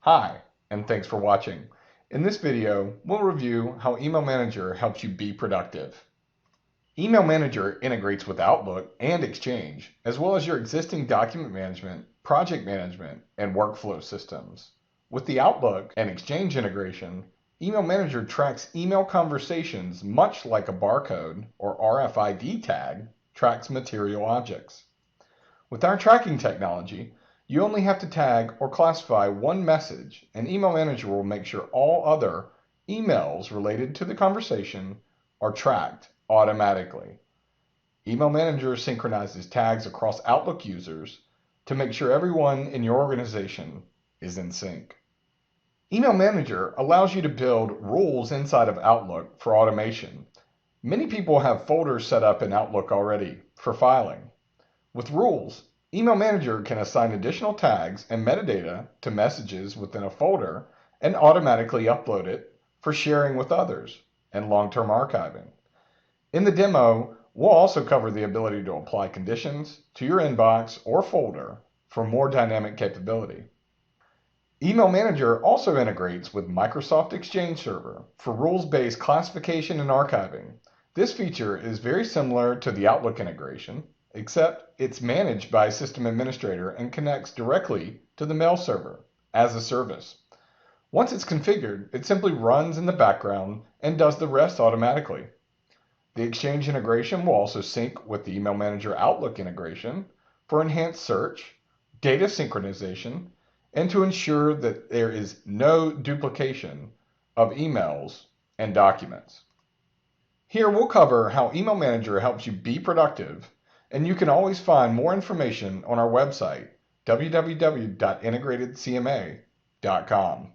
Hi, and thanks for watching. In this video, we'll review how Email Manager helps you be productive. Email Manager integrates with Outlook and Exchange, as well as your existing document management, project management, and workflow systems. With the Outlook and Exchange integration, Email Manager tracks email conversations much like a barcode or RFID tag tracks material objects. With our tracking technology, you only have to tag or classify one message, and Email Manager will make sure all other emails related to the conversation are tracked automatically. Email Manager synchronizes tags across Outlook users to make sure everyone in your organization is in sync. Email Manager allows you to build rules inside of Outlook for automation. Many people have folders set up in Outlook already for filing. With rules, Email Manager can assign additional tags and metadata to messages within a folder and automatically upload it for sharing with others and long-term archiving. In the demo, we'll also cover the ability to apply conditions to your inbox or folder for more dynamic capability. Email Manager also integrates with Microsoft Exchange Server for rules-based classification and archiving. This feature is very similar to the Outlook integration, except it's managed by a system administrator and connects directly to the mail server as a service. Once it's configured, it simply runs in the background and does the rest automatically. The Exchange integration will also sync with the Email Manager Outlook integration for enhanced search, data synchronization, and to ensure that there is no duplication of emails and documents. Here we'll cover how Email Manager helps you be productive, and you can always find more information on our website, www.integratedcma.com.